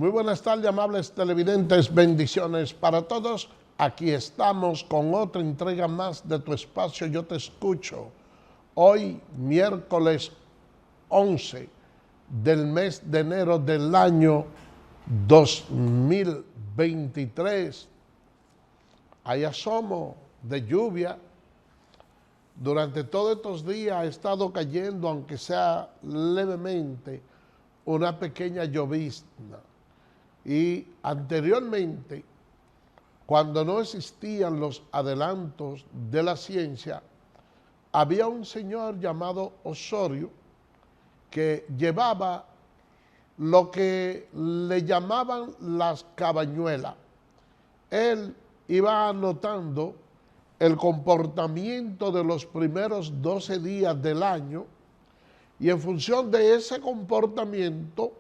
Muy buenas tardes, amables televidentes, bendiciones para todos. Aquí estamos con otra entrega más de tu espacio Yo Te Escucho. Hoy, miércoles 11 del mes de enero del año 2023. Hay asomo de lluvia. Durante todos estos días ha estado cayendo, aunque sea levemente, una pequeña llovizna. Y anteriormente, cuando no existían los adelantos de la ciencia, había un señor llamado Osorio que llevaba lo que le llamaban las cabañuelas. Él iba anotando el comportamiento de los primeros 12 días del año y en función de ese comportamiento,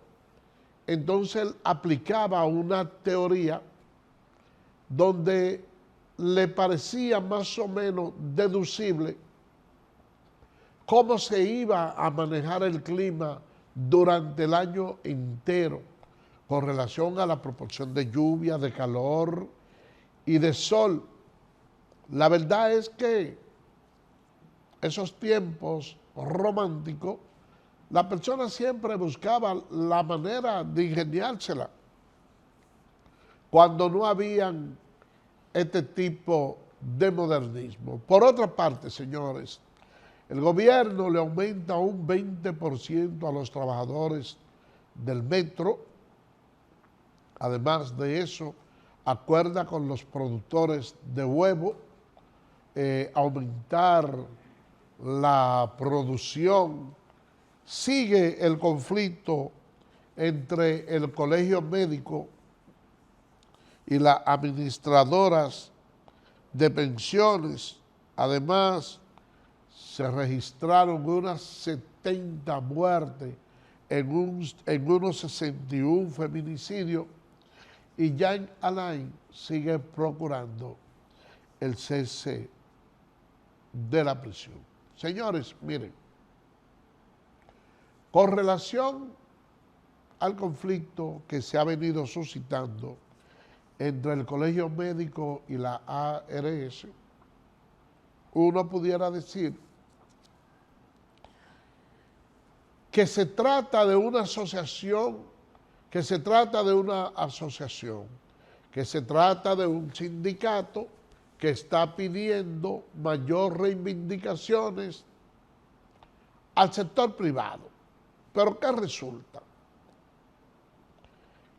entonces él aplicaba una teoría donde le parecía más o menos deducible cómo se iba a manejar el clima durante el año entero con relación a la proporción de lluvia, de calor y de sol. La verdad es que esos tiempos románticos, la persona siempre buscaba la manera de ingeniársela cuando no habían este tipo de modernismo. Por otra parte, señores, el gobierno le aumenta un 20% a los trabajadores del metro. Además de eso, acuerda con los productores de huevo aumentar la producción. Sigue el conflicto entre el colegio médico y las administradoras de pensiones. Además, se registraron unas 70 muertes en unos 61 feminicidios y Jean Alain sigue procurando el cese de la prisión. Señores, miren, con relación al conflicto que se ha venido suscitando entre el Colegio Médico y la ARS, uno pudiera decir que se trata de una asociación, que se trata de un sindicato que está pidiendo mayor reivindicaciones al sector privado. Pero ¿qué resulta?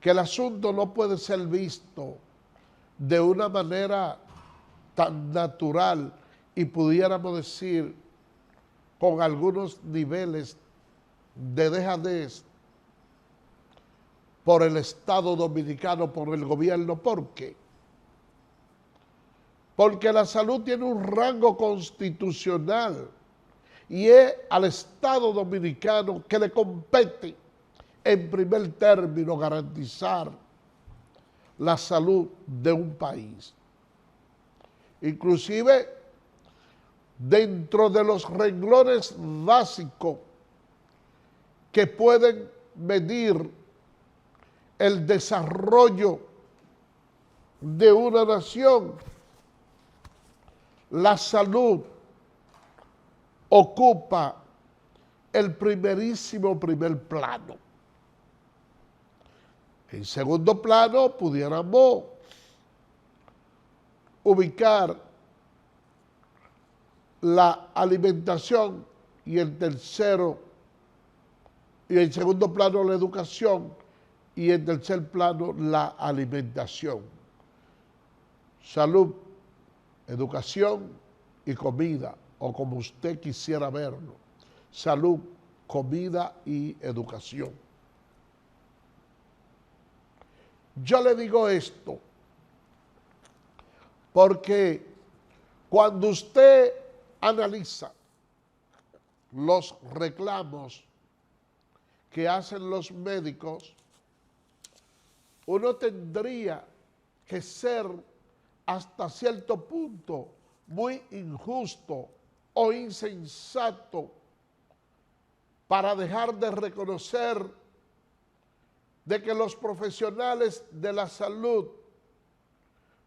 Que el asunto no puede ser visto de una manera tan natural y pudiéramos decir con algunos niveles de dejadez por el Estado Dominicano, por el gobierno. ¿Por qué? Porque la salud tiene un rango constitucional y es al Estado Dominicano que le compete en primer término garantizar la salud de un país. Inclusive dentro de los renglones básicos que pueden medir el desarrollo de una nación, la salud ocupa el primer plano. En segundo plano pudiéramos ubicar la alimentación y en segundo plano la educación y en tercer plano la alimentación. Salud, educación y comida, o como usted quisiera verlo. Salud, comida y educación. Yo le digo esto porque cuando usted analiza los reclamos que hacen los médicos, uno tendría que ser hasta cierto punto muy injusto o insensato para dejar de reconocer de que los profesionales de la salud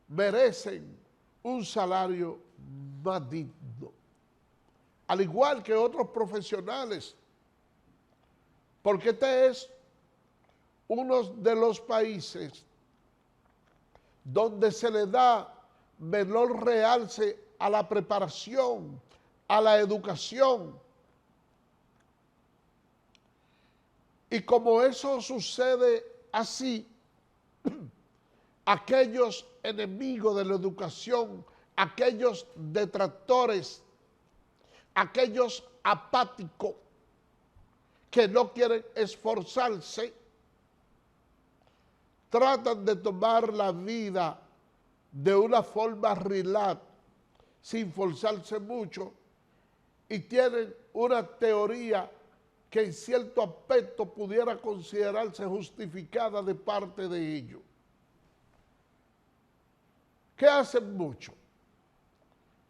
merecen un salario más digno, al igual que otros profesionales, porque este es uno de los países donde se le da menor realce a la preparación, a la educación. Y como eso sucede así, aquellos enemigos de la educación, aquellos detractores, aquellos apáticos que no quieren esforzarse, tratan de tomar la vida de una forma relax, sin forzarse mucho, y tienen una teoría que en cierto aspecto pudiera considerarse justificada de parte de ellos. ¿Qué hacen mucho?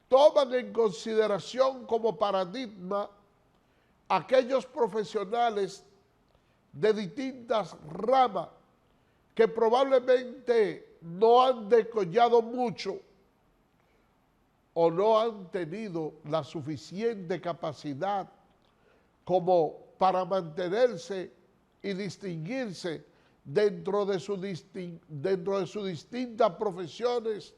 Toman en consideración como paradigma aquellos profesionales de distintas ramas que probablemente no han descollado mucho o no han tenido la suficiente capacidad como para mantenerse y distinguirse dentro de sus distintas profesiones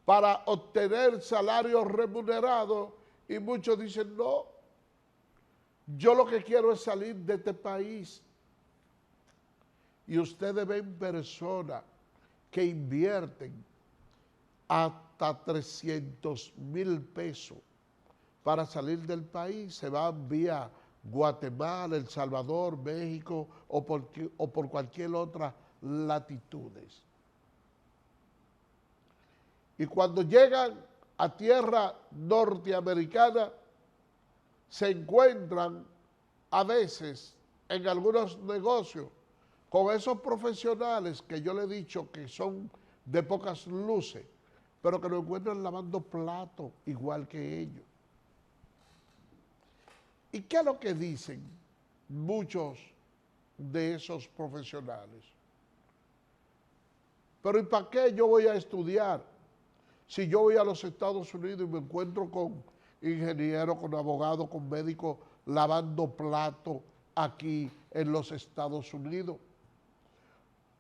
para obtener salarios remunerados, y muchos dicen, no, yo lo que quiero es salir de este país. Y ustedes ven personas que invierten hasta 300,000 pesos para salir del país, se van vía Guatemala, El Salvador, México o por cualquier otra latitudes. Y cuando llegan a tierra norteamericana, se encuentran a veces en algunos negocios con esos profesionales que yo le he dicho que son de pocas luces, pero que lo encuentran lavando platos igual que ellos. ¿Y qué es lo que dicen muchos de esos profesionales? Pero ¿y para qué yo voy a estudiar si yo voy a los Estados Unidos y me encuentro con ingenieros, con abogados, con médicos lavando platos aquí en los Estados Unidos?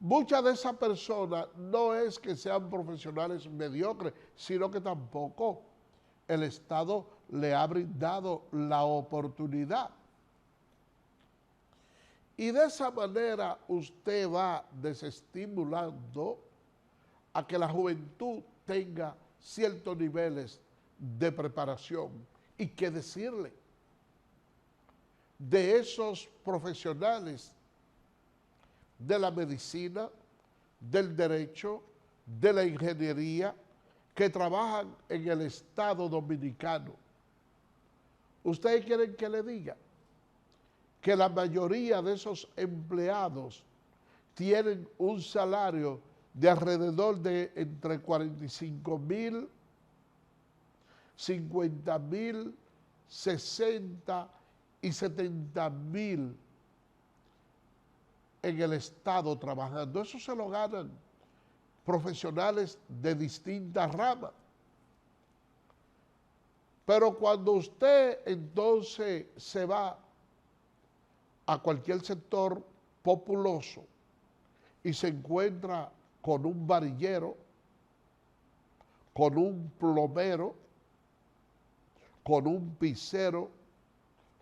Muchas de esas personas no es que sean profesionales mediocres, sino que tampoco el Estado le ha brindado la oportunidad. Y de esa manera usted va desestimulando a que la juventud tenga ciertos niveles de preparación. ¿Y qué decirle de esos profesionales de la medicina, del derecho, de la ingeniería, que trabajan en el Estado Dominicano? ¿Ustedes quieren que le diga que la mayoría de esos empleados tienen un salario de alrededor de entre 45,000, 50,000, 60 y 70,000 en el Estado trabajando? Eso se lo ganan profesionales de distintas ramas. Pero cuando usted entonces se va a cualquier sector populoso y se encuentra con un varillero, con un plomero, con un pisero,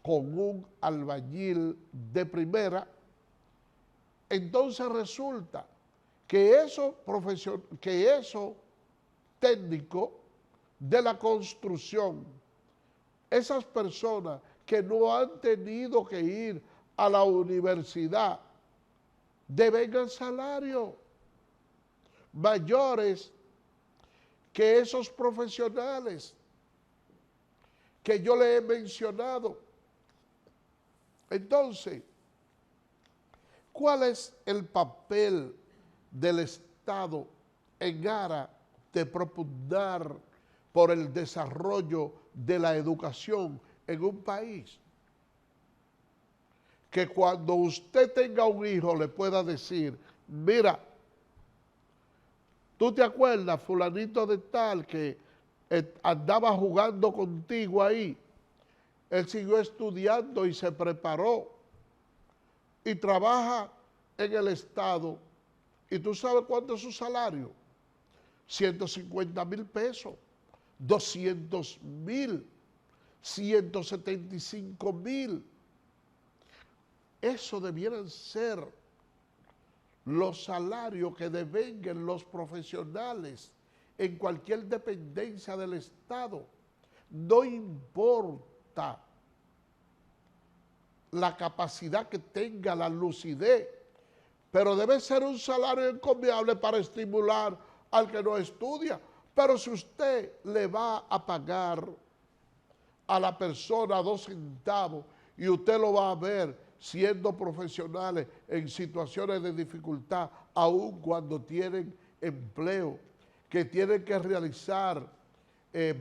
con un albañil de primera, entonces resulta que esos técnicos de la construcción, esas personas que no han tenido que ir a la universidad, devengan salarios mayores que esos profesionales que yo le he mencionado. Entonces, ¿cuál es el papel del Estado en aras de propugnar por el desarrollo de la educación en un país? que cuando usted tenga un hijo le pueda decir, mira, ¿tú te acuerdas, fulanito de tal, que andaba jugando contigo ahí? Él siguió estudiando y se preparó y trabaja en el Estado. ¿Y tú sabes cuánto es su salario? 150,000 pesos, 200,000, 175,000. Eso debieran ser los salarios que devenguen los profesionales en cualquier dependencia del Estado. No importa la capacidad que tenga, la lucidez, pero debe ser un salario encomiable para estimular al que no estudia. Pero si usted le va a pagar a la persona 2 centavos y usted lo va a ver siendo profesionales en situaciones de dificultad, aun cuando tienen empleo, que tienen que realizar,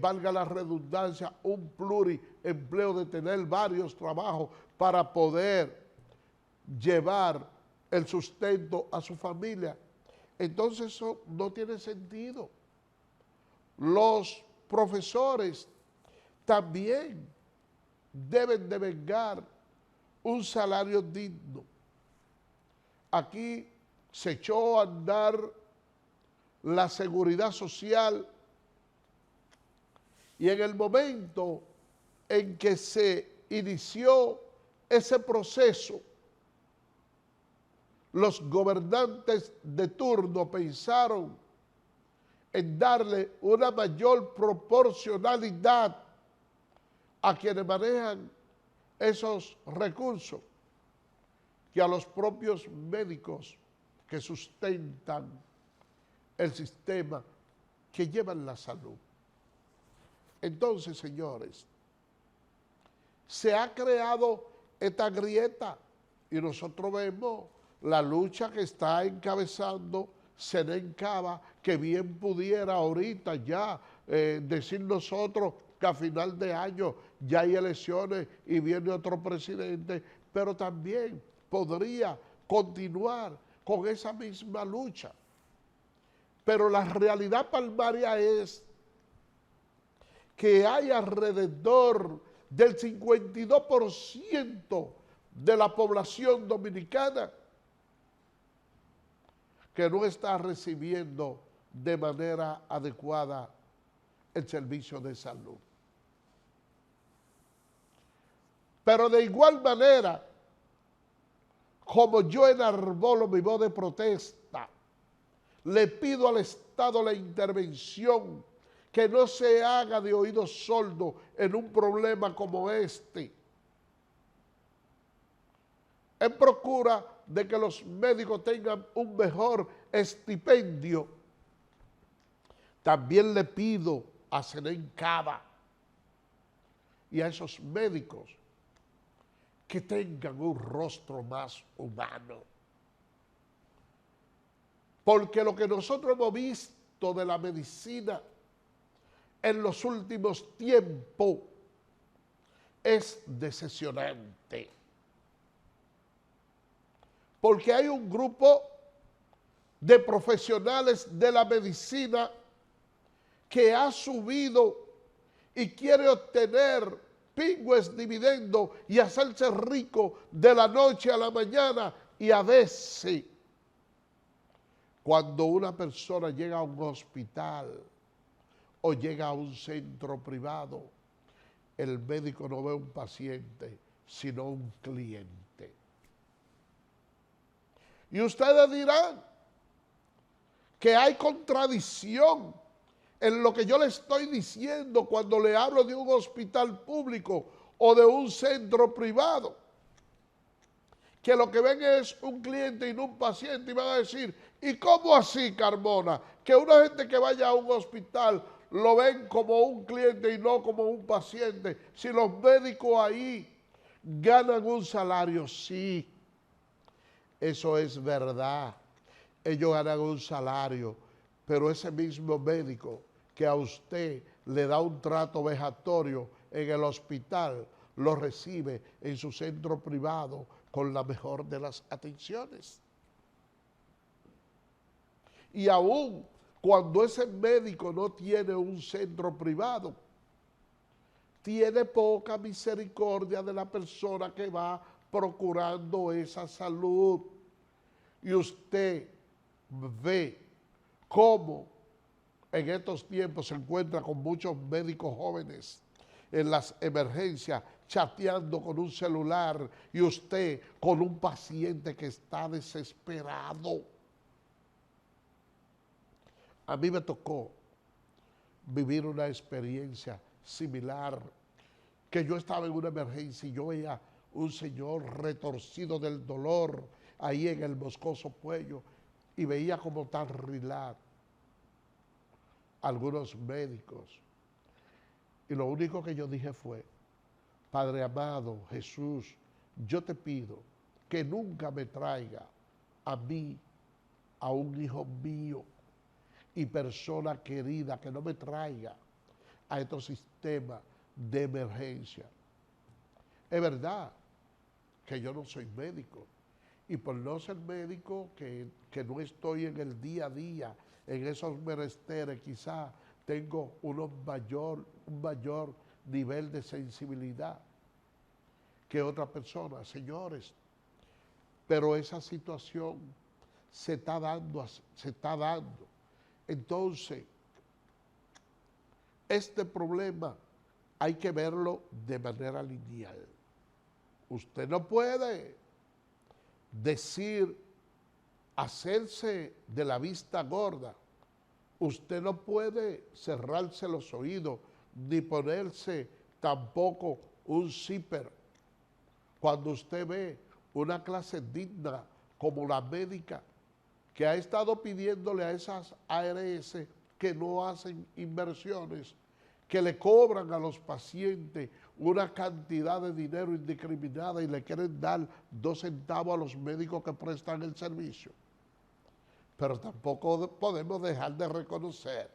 valga la redundancia, un pluriempleo de tener varios trabajos para poder llevar el sustento a su familia. Entonces eso no tiene sentido. Los profesores también deben de vengar un salario digno. Aquí se echó a andar la seguridad social y en el momento en que se inició ese proceso, los gobernantes de turno pensaron en darle una mayor proporcionalidad a quienes manejan esos recursos que a los propios médicos que sustentan el sistema, que llevan la salud. Entonces, señores, se ha creado esta grieta y nosotros vemos la lucha que está encabezando Zenén Cava, que bien pudiera ahorita ya decir nosotros que a final de año ya hay elecciones y viene otro presidente, pero también podría continuar con esa misma lucha. Pero la realidad palmaria es que hay alrededor del 52% de la población dominicana que no está recibiendo de manera adecuada el servicio de salud. Pero de igual manera, como yo enarbolo mi voz de protesta, le pido al Estado la intervención, que no se haga de oídos sordos en un problema como este, en procura de que los médicos tengan un mejor estipendio. También le pido a Zenén Cava y a esos médicos que tengan un rostro más humano. Porque lo que nosotros hemos visto de la medicina en los últimos tiempos es decepcionante. Porque hay un grupo de profesionales de la medicina que ha subido y quiere obtener pingües dividendos y hacerse rico de la noche a la mañana, y a veces cuando una persona llega a un hospital o llega a un centro privado, el médico no ve un paciente, sino un cliente. Y ustedes dirán que hay contradicción en lo que yo le estoy diciendo cuando le hablo de un hospital público o de un centro privado, que lo que ven es un cliente y no un paciente, y van a decir, ¿y cómo así, Carmona? Que una gente que vaya a un hospital lo ven como un cliente y no como un paciente. Si los médicos ahí ganan un salario, sí, eso es verdad. Ellos ganan un salario, pero ese mismo médico que a usted le da un trato vejatorio en el hospital, lo recibe en su centro privado con la mejor de las atenciones. Y aún cuando ese médico no tiene un centro privado, tiene poca misericordia de la persona que va procurando esa salud. Y usted ve cómo en estos tiempos se encuentra con muchos médicos jóvenes en las emergencias, chateando con un celular y usted con un paciente que está desesperado. A mí me tocó vivir una experiencia similar, que yo estaba en una emergencia y yo veía un señor retorcido del dolor ahí en el Moscoso Puello y veía como tan relax algunos médicos. Y lo único que yo dije fue: Padre amado, Jesús, yo te pido que nunca me traiga a mí, a un hijo mío y persona querida, que no me traiga a estos sistemas de emergencia. Es verdad que yo no soy médico, y por no ser médico, que no estoy en el día a día, en esos menesteres, quizá tengo un mayor nivel de sensibilidad que otra persona, señores. Pero esa situación se está dando. Entonces, este problema hay que verlo de manera lineal. Usted no puede hacerse de la vista gorda. Usted no puede cerrarse los oídos, ni ponerse tampoco un zipper. Cuando usted ve una clase digna como la médica, que ha estado pidiéndole a esas ARS que no hacen inversiones, que le cobran a los pacientes una cantidad de dinero indiscriminada y le quieren dar 2 centavos a los médicos que prestan el servicio. Pero tampoco podemos dejar de reconocer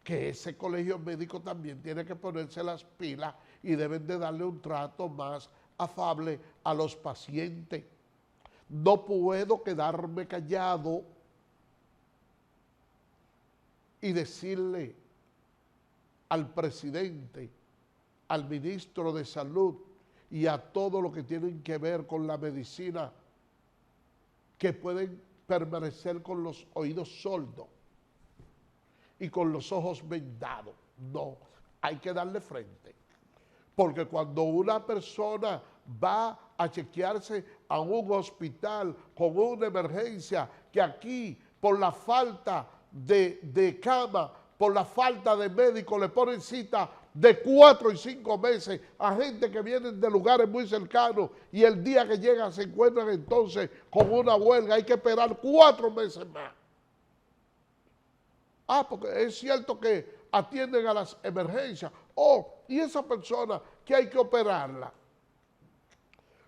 que ese colegio médico también tiene que ponerse las pilas y deben de darle un trato más afable a los pacientes. No puedo quedarme callado y decirle al presidente, al ministro de Salud y a todo lo que tienen que ver con la medicina, que pueden permanecer con los oídos sordos y con los ojos vendados. No, hay que darle frente. Porque cuando una persona va a chequearse a un hospital con una emergencia, que aquí por la falta de cama, por la falta de médico, le ponen cita de 4 y 5 meses a gente que vienen de lugares muy cercanos, y el día que llegan se encuentran entonces con una huelga, hay que esperar 4 meses más. Porque es cierto que atienden a las emergencias. Y esa persona que hay que operarla.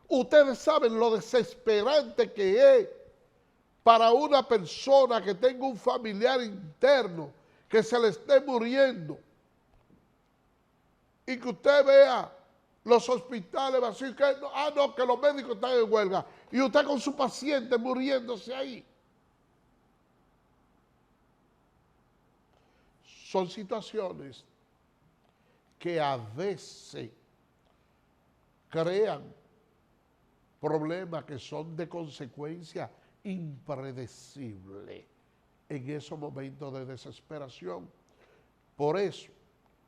Ustedes saben lo desesperante que es para una persona que tenga un familiar interno que se le esté muriendo y que usted vea los hospitales vacíos, que que los médicos están en huelga y usted con su paciente muriéndose ahí. Son situaciones que a veces crean problemas que son de consecuencia impredecible en esos momentos de desesperación. Por eso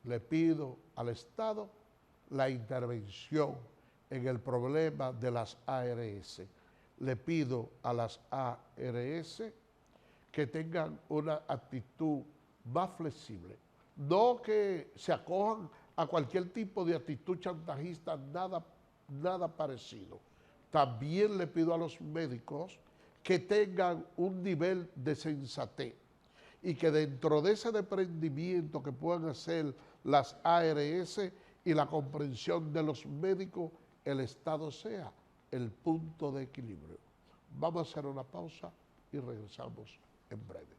le pido al Estado la intervención en el problema de las ARS. Le pido a las ARS que tengan una actitud más flexible, no que se acojan a cualquier tipo de actitud chantajista, nada parecido. También le pido a los médicos que tengan un nivel de sensatez y que dentro de ese desprendimiento que puedan hacer las ARS y la comprensión de los médicos, el Estado sea el punto de equilibrio. Vamos a hacer una pausa y regresamos en breve.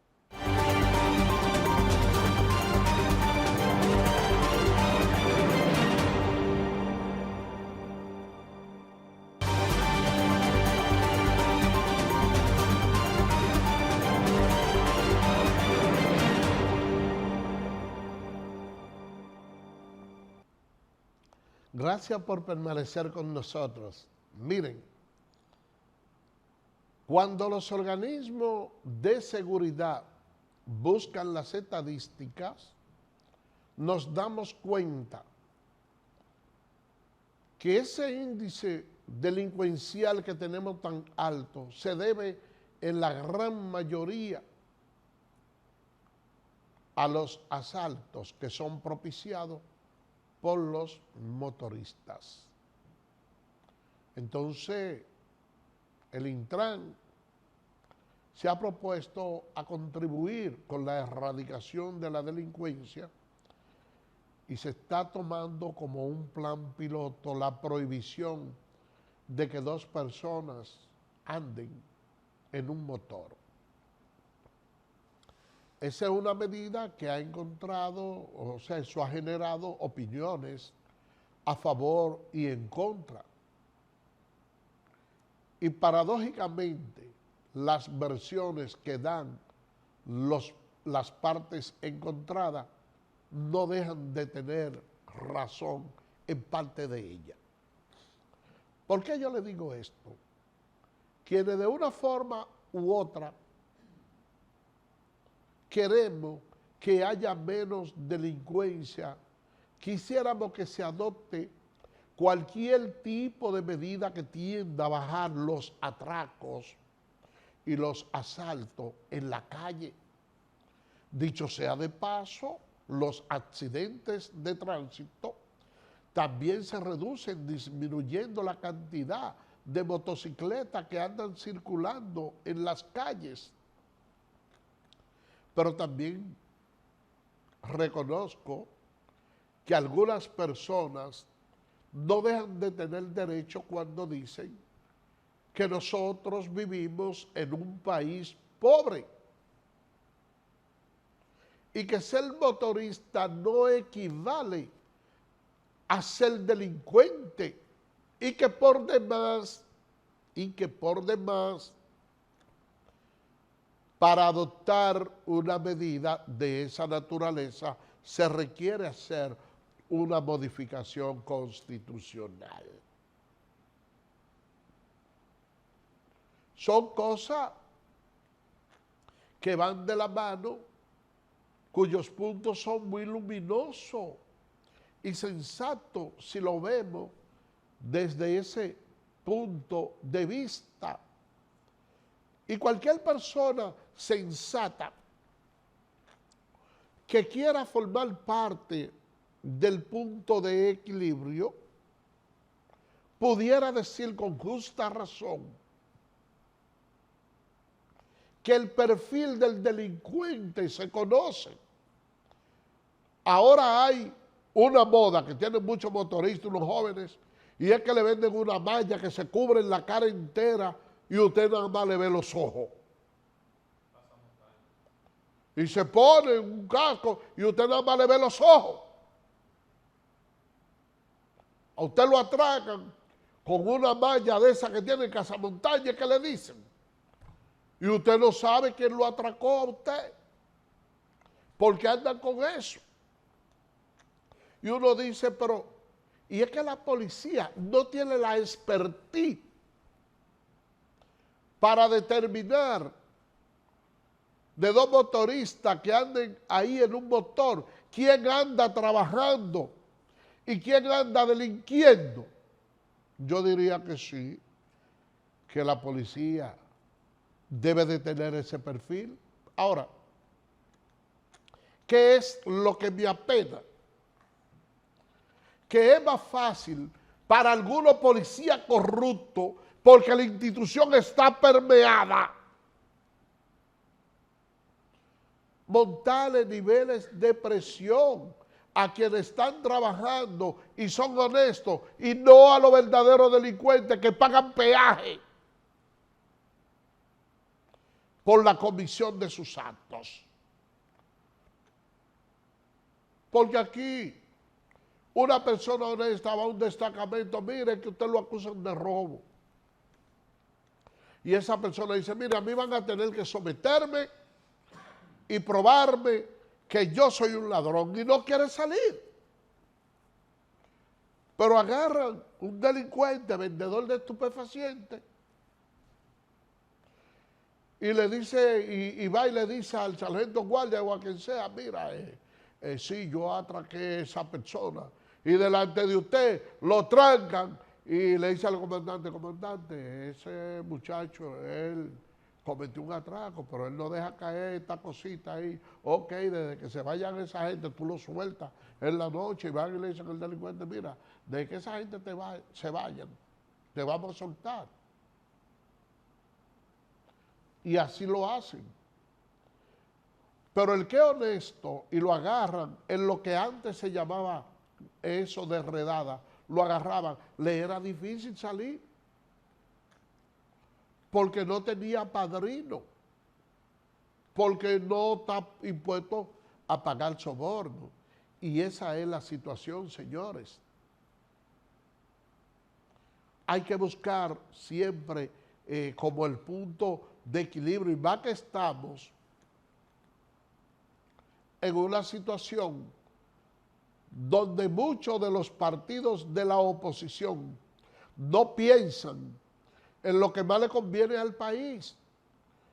Gracias por permanecer con nosotros. Miren, cuando los organismos de seguridad buscan las estadísticas, nos damos cuenta que ese índice delincuencial que tenemos tan alto se debe en la gran mayoría a los asaltos que son propiciados por los motoristas. Entonces, el Intran se ha propuesto a contribuir con la erradicación de la delincuencia y se está tomando como un plan piloto la prohibición de que dos personas anden en un motor. Esa es una medida que ha encontrado, o sea, eso ha generado opiniones a favor y en contra. Y paradójicamente, las versiones que dan las partes encontradas no dejan de tener razón en parte de ella. ¿Por qué yo le digo esto? Quienes de una forma u otra queremos que haya menos delincuencia, quisiéramos que se adopte cualquier tipo de medida que tienda a bajar los atracos y los asaltos en la calle. Dicho sea de paso, los accidentes de tránsito también se reducen disminuyendo la cantidad de motocicletas que andan circulando en las calles. Pero también reconozco que algunas personas no dejan de tener derecho cuando dicen que nosotros vivimos en un país pobre y que ser motorista no equivale a ser delincuente y que por demás, para adoptar una medida de esa naturaleza se requiere hacer una modificación constitucional. Son cosas que van de la mano, cuyos puntos son muy luminosos y sensatos si lo vemos desde ese punto de vista. Y cualquier persona sensata que quiera formar parte del punto de equilibrio pudiera decir con justa razón que el perfil del delincuente se conoce. Ahora hay una moda que tienen muchos motoristas, unos jóvenes, y es que le venden una malla que se cubre en la cara entera y usted nada más le ve los ojos. Y se pone un casco y usted nada más le ve los ojos. A usted lo atracan con una malla de esa que tiene en Casamontaña que le dicen. Y usted no sabe quién lo atracó a usted. Porque andan con eso. Y uno dice, pero, y es que la policía no tiene la expertise para determinar de dos motoristas que anden ahí en un motor, quién anda trabajando y quién anda delinquiendo. Yo diría que sí, que la policía debe de tener ese perfil. Ahora, ¿qué es lo que me apena? Que es más fácil para algunos policías corruptos, porque la institución está permeada, montarle niveles de presión a quienes están trabajando y son honestos y no a los verdaderos delincuentes que pagan peaje por la comisión de sus actos. Porque aquí una persona honesta va a un destacamento, mire que usted lo acusan de robo. Y esa persona dice, mire, a mí van a tener que someterme y probarme que yo soy un ladrón y no quiere salir. Pero agarran un delincuente, vendedor de estupefacientes, y le dice, y va y le dice al sargento guardia o a quien sea, mira, sí, yo atraqué a esa persona, y delante de usted lo trancan, y le dice al comandante, comandante, ese muchacho, él cometió un atraco, pero él no deja caer esta cosita ahí. Ok, desde que se vayan esa gente, tú lo sueltas en la noche y van y le dicen al delincuente, mira, desde que esa gente se vayan, te vamos a soltar. Y así lo hacen. Pero el que es honesto y lo agarran en lo que antes se llamaba eso de redada, lo agarraban, le era difícil salir porque no tenía padrino, porque no está impuesto a pagar soborno. Y esa es la situación, señores. Hay que buscar siempre como el punto de equilibrio, y más que estamos en una situación donde muchos de los partidos de la oposición no piensan en lo que más le conviene al país,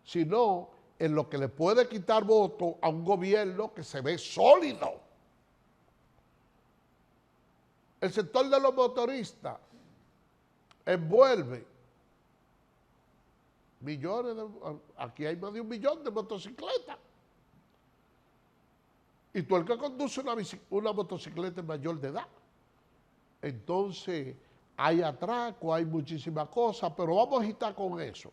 sino en lo que le puede quitar votos a un gobierno que se ve sólido. El sector de los motoristas envuelve millones aquí hay más de 1 millón de motocicletas. Y tú el que conduce una motocicleta es mayor de edad. Entonces, hay atraco, hay muchísimas cosas, pero vamos a agitar con eso,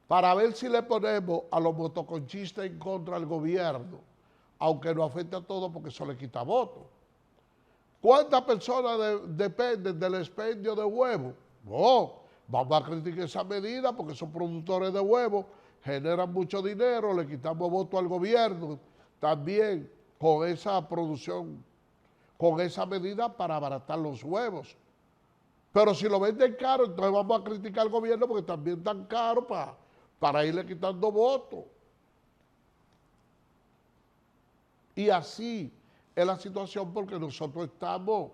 para ver si le ponemos a los motoconchistas en contra del gobierno, aunque nos afecta a todos porque eso le quita votos. ¿Cuántas personas dependen del expendio de huevos? No, vamos a criticar esa medida porque esos productores de huevos generan mucho dinero, le quitamos votos al gobierno también con esa producción, con esa medida para abaratar los huevos. Pero si lo venden caro, entonces vamos a criticar al gobierno porque también están caros para irle quitando votos. Y así es la situación porque nosotros estamos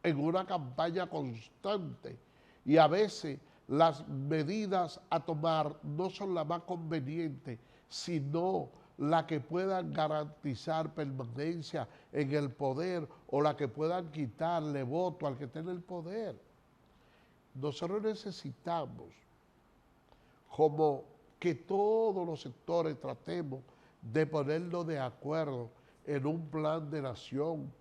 en una campaña constante y a veces las medidas a tomar no son las más convenientes, sino las que puedan garantizar permanencia en el poder o las que puedan quitarle voto al que tiene el poder. Nosotros necesitamos como que todos los sectores tratemos de ponernos de acuerdo en un plan de nación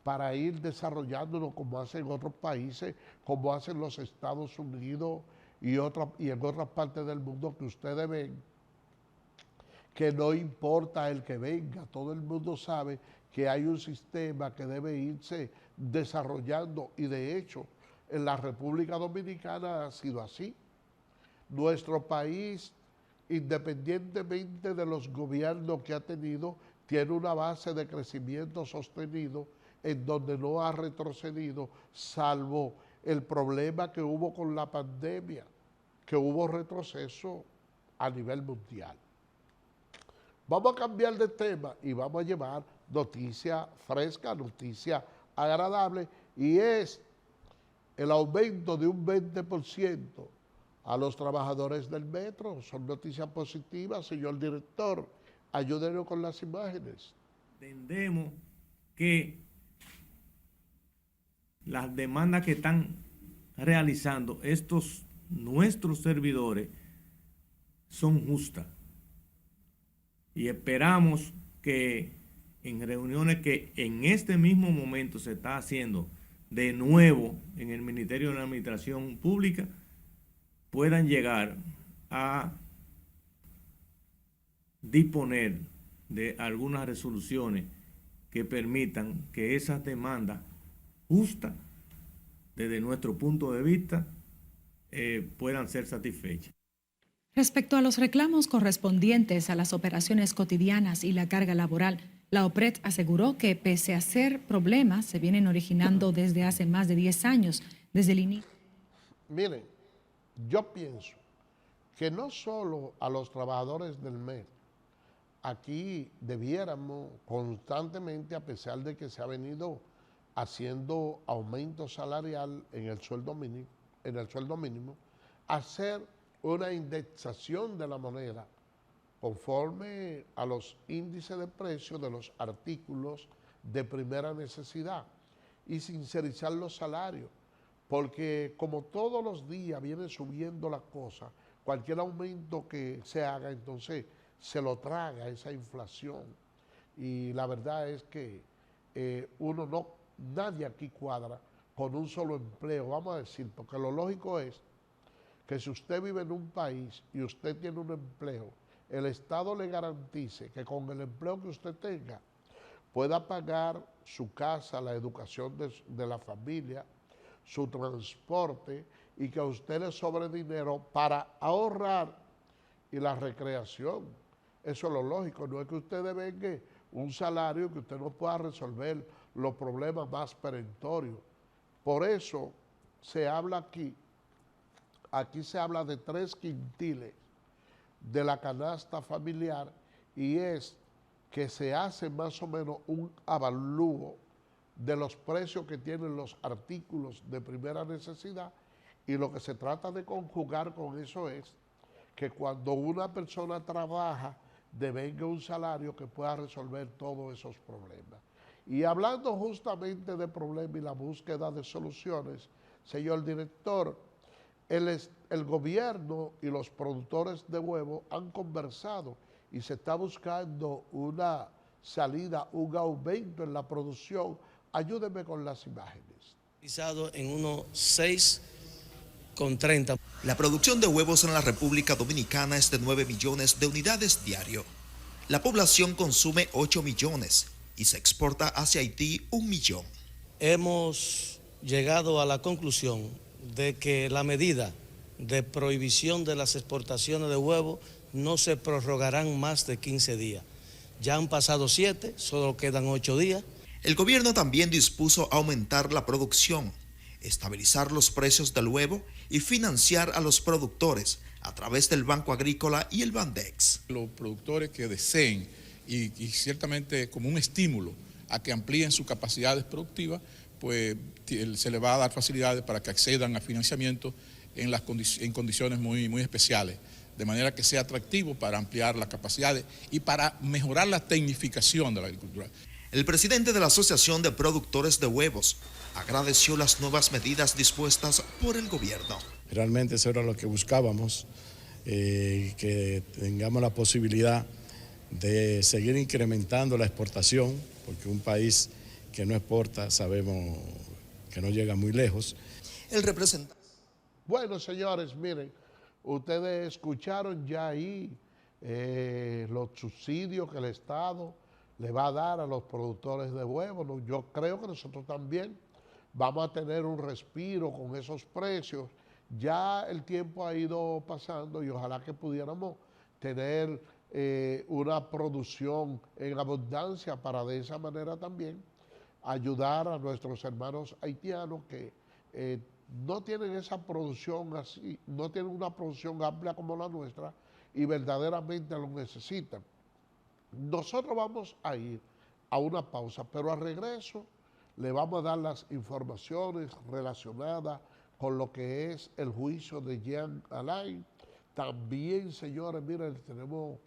para ir desarrollándonos como hacen otros países, como hacen los Estados Unidos y en otras partes del mundo que ustedes ven, que no importa el que venga, todo el mundo sabe que hay un sistema que debe irse desarrollando y de hecho en la República Dominicana ha sido así. Nuestro país, independientemente de los gobiernos que ha tenido, tiene una base de crecimiento sostenido en donde no ha retrocedido, salvo el problema que hubo con la pandemia, que hubo retroceso a nivel mundial. Vamos a cambiar de tema y vamos a llevar noticia fresca, noticia agradable, y es el aumento de un 20% a los trabajadores del metro. Son noticias positivas, señor director. Ayúdenos con las imágenes. Entendemos que las demandas que están realizando nuestros servidores son justas. Y esperamos que en reuniones que en este mismo momento se está haciendo de nuevo en el Ministerio de la Administración Pública, puedan llegar a disponer de algunas resoluciones que permitan que esas demandas justas, desde nuestro punto de vista, puedan ser satisfechas. Respecto a los reclamos correspondientes a las operaciones cotidianas y la carga laboral, la OPRED aseguró que, pese a ser problemas, se vienen originando desde hace más de 10 años, desde el inicio. Miren, yo pienso que no solo a los trabajadores del metro, aquí debiéramos constantemente, a pesar de que se ha venido haciendo aumento salarial en el sueldo mínimo, hacer una indexación de la moneda conforme a los índices de precios de los artículos de primera necesidad y sincerizar los salarios, porque como todos los días viene subiendo la cosa, cualquier aumento que se haga, entonces se lo traga esa inflación. Y la verdad es que nadie aquí cuadra con un solo empleo, vamos a decir, porque lo lógico es que si usted vive en un país y usted tiene un empleo, el Estado le garantice que con el empleo que usted tenga pueda pagar su casa, la educación de la familia, su transporte, y que a usted le sobre dinero para ahorrar y la recreación. Eso es lo lógico, no es que usted devengue un salario que usted no pueda resolver los problemas más perentorios. Por eso se habla aquí se habla de 3 quintiles de la canasta familiar, y es que se hace más o menos un avalúo de los precios que tienen los artículos de primera necesidad, y lo que se trata de conjugar con eso es que cuando una persona trabaja devenga un salario que pueda resolver todos esos problemas. Y hablando justamente de problemas y la búsqueda de soluciones, señor director, el gobierno y los productores de huevo han conversado y se está buscando una salida, un aumento en la producción. Ayúdenme con las imágenes. En unos 6,30. La producción de huevos en la República Dominicana es de 9 millones de unidades diario. La población consume 8 millones y se exporta hacia Haití 1 millón. Hemos llegado a la conclusión de que la medida de prohibición de las exportaciones de huevos no se prorrogarán más de 15 días. Ya han pasado 7, solo quedan 8 días. El gobierno también dispuso aumentar la producción, estabilizar los precios del huevo y financiar a los productores a través del Banco Agrícola y el Bandex. Los productores que deseen y ciertamente como un estímulo a que amplíen sus capacidades productivas, pues se les va a dar facilidades para que accedan a financiamiento en condiciones muy especiales, de manera que sea atractivo para ampliar las capacidades y para mejorar la tecnificación de la agricultura. El presidente de la Asociación de Productores de Huevos agradeció las nuevas medidas dispuestas por el gobierno. Realmente eso era lo que buscábamos, que tengamos la posibilidad de seguir incrementando la exportación, porque un país que no exporta sabemos que no llega muy lejos. El representante. Bueno, señores, miren, ustedes escucharon ya ahí los subsidios que el Estado le va a dar a los productores de huevos. Yo creo que nosotros también vamos a tener un respiro con esos precios. Ya el tiempo ha ido pasando y ojalá que pudiéramos tener una producción en abundancia para de esa manera también ayudar a nuestros hermanos haitianos que no tienen esa producción así, no tienen una producción amplia como la nuestra y verdaderamente lo necesitan. Nosotros vamos a ir a una pausa, pero al regreso le vamos a dar las informaciones relacionadas con lo que es el juicio de Jean Alain. También, señores, miren, tenemos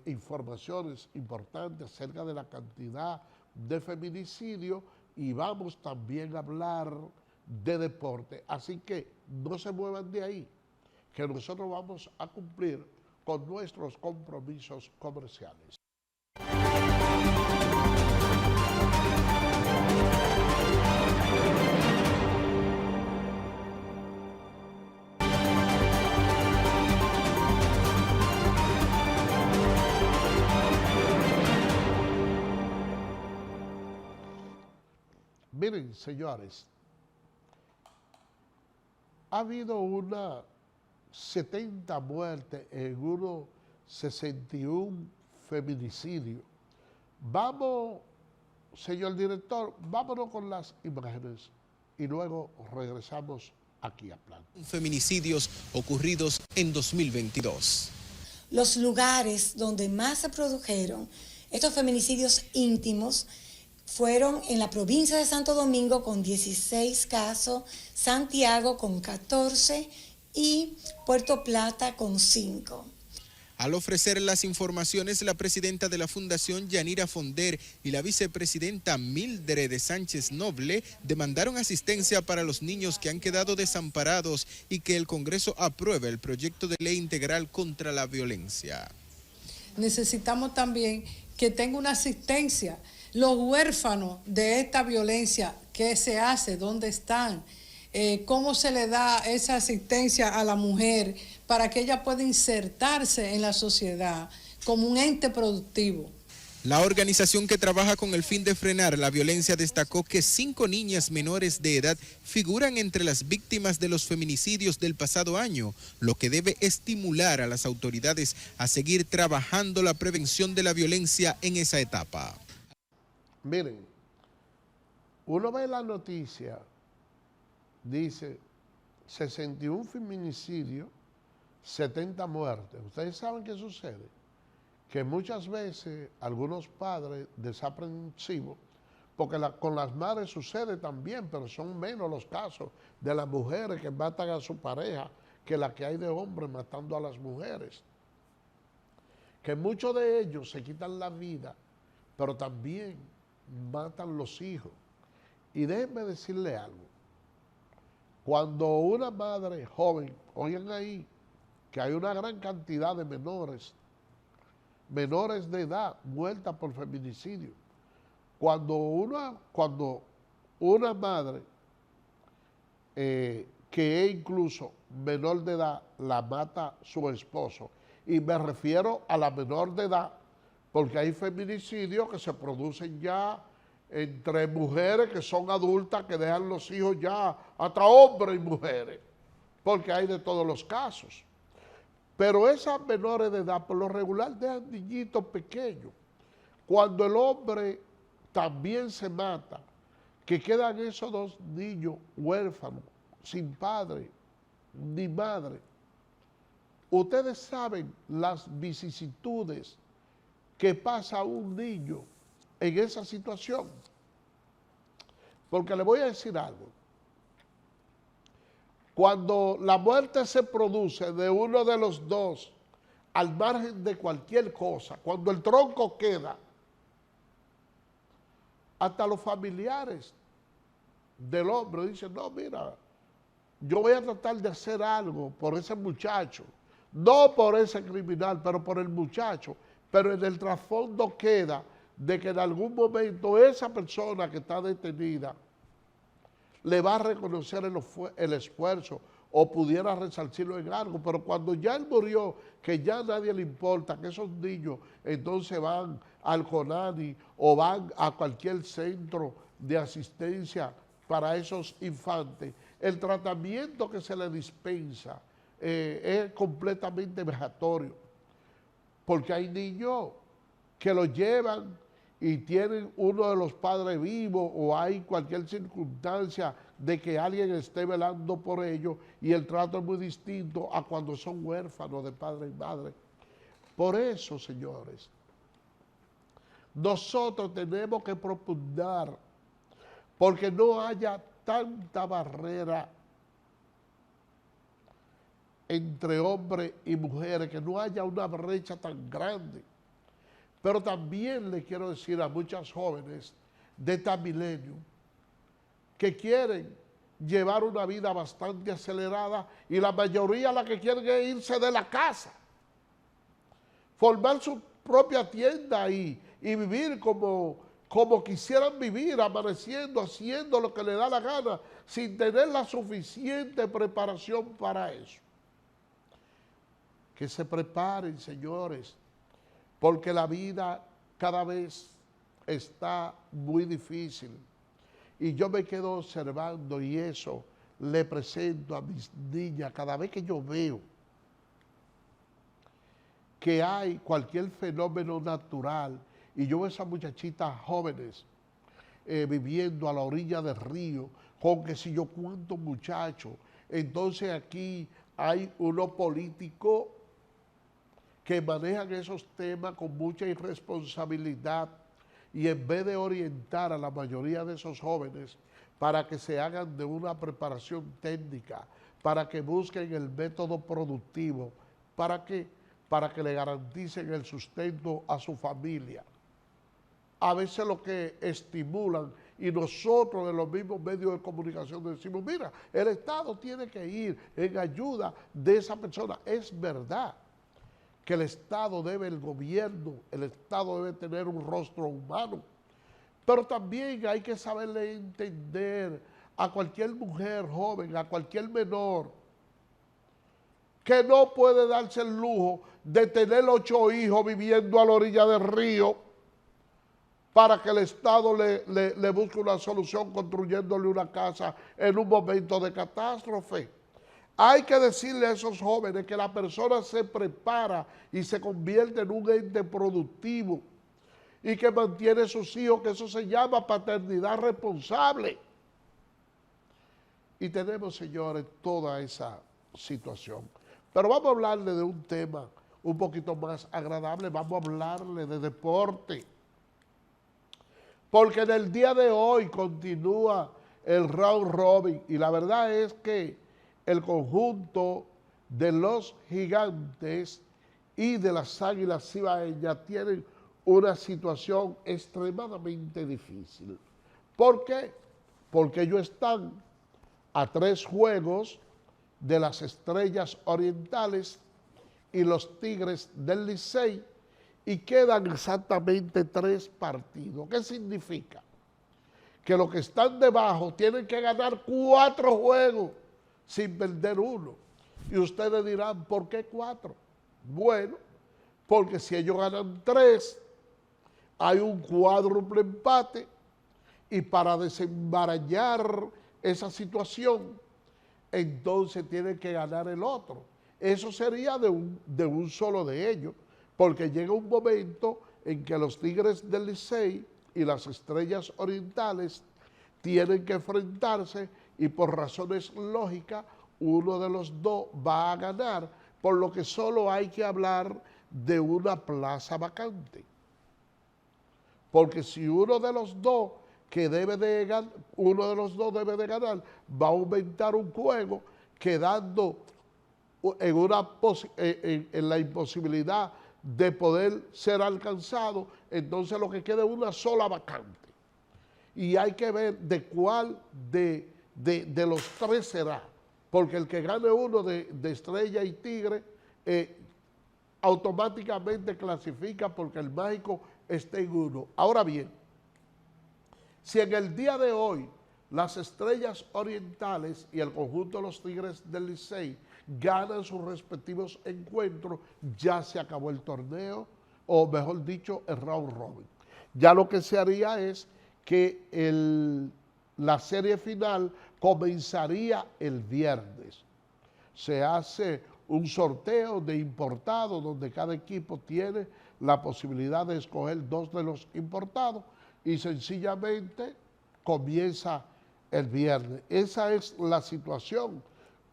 informaciones importantes acerca de la cantidad de feminicidio y vamos también a hablar de deporte. Así que no se muevan de ahí, que nosotros vamos a cumplir con nuestros compromisos comerciales. Miren, señores, ha habido una 70 muertes en unos 61 feminicidios. Vamos, señor director, vámonos con las imágenes y luego regresamos aquí a Plan. Feminicidios ocurridos en 2022. Los lugares donde más se produjeron estos feminicidios íntimos fueron en la provincia de Santo Domingo con 16 casos, Santiago con 14 y Puerto Plata con 5. Al ofrecer las informaciones, la presidenta de la Fundación, Yanira Fonder, y la vicepresidenta Mildred Sánchez Noble demandaron asistencia para los niños que han quedado desamparados y que el Congreso apruebe el proyecto de ley integral contra la violencia. Necesitamos también que tenga una asistencia. Los huérfanos de esta violencia, ¿qué se hace? ¿Dónde están? ¿Cómo se le da esa asistencia a la mujer para que ella pueda insertarse en la sociedad como un ente productivo? La organización que trabaja con el fin de frenar la violencia destacó que 5 niñas menores de edad figuran entre las víctimas de los feminicidios del pasado año, lo que debe estimular a las autoridades a seguir trabajando la prevención de la violencia en esa etapa. Miren, uno ve la noticia, dice 61 feminicidios, 70 muertes. ¿Ustedes saben qué sucede? Que muchas veces algunos padres desaprensivos, porque con las madres sucede también, pero son menos los casos de las mujeres que matan a su pareja que la que hay de hombres matando a las mujeres. Que muchos de ellos se quitan la vida, pero también matan los hijos. Y déjenme decirle algo. Cuando una madre joven, oigan ahí, que hay una gran cantidad de menores de edad muertas por feminicidio. Cuando una madre que es incluso menor de edad la mata su esposo, y me refiero a la menor de edad, porque hay feminicidios que se producen ya entre mujeres que son adultas, que dejan los hijos ya, hasta hombres y mujeres, porque hay de todos los casos. Pero esas menores de edad, por lo regular, dejan niñitos pequeños. Cuando el hombre también se mata, que quedan esos 2 niños huérfanos, sin padre ni madre. Ustedes saben las vicisitudes que pasa un niño en esa situación. Porque le voy a decir algo. Cuando la muerte se produce de uno de los dos, al margen de cualquier cosa, cuando el tronco queda, hasta los familiares del hombre dicen, no, mira, yo voy a tratar de hacer algo por ese muchacho, no por ese criminal, pero por el muchacho. Pero en el trasfondo queda de que en algún momento esa persona que está detenida le va a reconocer el esfuerzo o pudiera resarcirlo en algo, pero cuando ya él murió, que ya a nadie le importa, que esos niños entonces van al CONADI o van a cualquier centro de asistencia para esos infantes, el tratamiento que se le dispensa es completamente vejatorio, porque hay niños que lo llevan y tienen uno de los padres vivos o hay cualquier circunstancia de que alguien esté velando por ellos y el trato es muy distinto a cuando son huérfanos de padre y madre. Por eso, señores, nosotros tenemos que propugnar porque no haya tanta barrera entre hombres y mujeres, que no haya una brecha tan grande. Pero también le quiero decir a muchas jóvenes de esta milenio que quieren llevar una vida bastante acelerada y la mayoría la que quieren es irse de la casa, formar su propia tienda y vivir como quisieran vivir, amaneciendo, haciendo lo que le da la gana, sin tener la suficiente preparación para eso. Que se preparen, señores, porque la vida cada vez está muy difícil. Y yo me quedo observando y eso le presento a mis niñas cada vez que yo veo que hay cualquier fenómeno natural y yo veo a esas muchachitas jóvenes viviendo a la orilla del río con que si yo cuántos muchachos. Entonces aquí hay unos políticos que manejan esos temas con mucha irresponsabilidad y en vez de orientar a la mayoría de esos jóvenes para que se hagan de una preparación técnica, para que busquen el método productivo, ¿para qué? Para que le garanticen el sustento a su familia. A veces lo que estimulan, y nosotros en los mismos medios de comunicación decimos, mira, el Estado tiene que ir en ayuda de esa persona. Es verdad que el Estado debe, el gobierno, el Estado debe tener un rostro humano, pero también hay que saberle entender a cualquier mujer joven, a cualquier menor, que no puede darse el lujo de tener 8 hijos viviendo a la orilla del río para que el Estado le busque una solución construyéndole una casa en un momento de catástrofe. Hay que decirle a esos jóvenes que la persona se prepara y se convierte en un ente productivo y que mantiene sus hijos, que eso se llama paternidad responsable. Y tenemos, señores, toda esa situación. Pero vamos a hablarle de un tema un poquito más agradable, vamos a hablarle de deporte. Porque en el día de hoy continúa el round robin y la verdad es que el conjunto de los Gigantes y de las Águilas Cibaeñas tienen una situación extremadamente difícil. ¿Por qué? Porque ellos están a 3 juegos de las Estrellas Orientales y los Tigres del Licey y quedan exactamente 3 partidos. ¿Qué significa? Que los que están debajo tienen que ganar 4 juegos sin perder uno. Y ustedes dirán, ¿por qué 4? Bueno, porque si ellos ganan 3, hay un cuádruple empate y para desembarañar esa situación, entonces tiene que ganar el otro. Eso sería de un solo de ellos, porque llega un momento en que los Tigres del Licey y las Estrellas Orientales tienen que enfrentarse y por razones lógicas uno de los dos va a ganar, por lo que solo hay que hablar de una plaza vacante. Porque si uno de los dos debe de ganar, va a aumentar un juego, quedando en la imposibilidad de poder ser alcanzado, entonces lo que queda es una sola vacante. Y hay que ver de cuál de los 3 será, porque el que gane uno de Estrella y Tigre automáticamente clasifica porque el mágico está en uno. Ahora bien, si en el día de hoy las Estrellas Orientales y el conjunto de los Tigres del Licey ganan sus respectivos encuentros, ya se acabó el torneo, o mejor dicho, el round robin. Ya lo que se haría es que la serie final comenzaría el viernes. Se hace un sorteo de importados donde cada equipo tiene la posibilidad de escoger 2 de los importados y sencillamente comienza el viernes. Esa es la situación.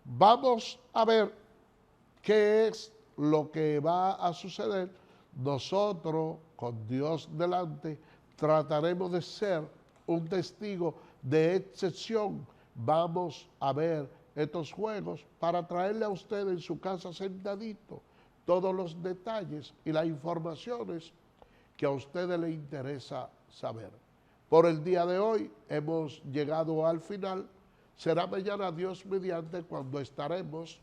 Vamos a ver qué es lo que va a suceder. Nosotros, con Dios delante, trataremos de ser un testigo de excepción. Vamos a ver estos juegos para traerle a usted en su casa sentadito todos los detalles y las informaciones que a ustedes les interesa saber. Por el día de hoy hemos llegado al final. Será mañana, Dios mediante, cuando estaremos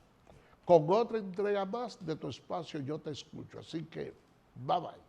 con otra entrega más de tu espacio Yo Te Escucho. Así que, bye bye.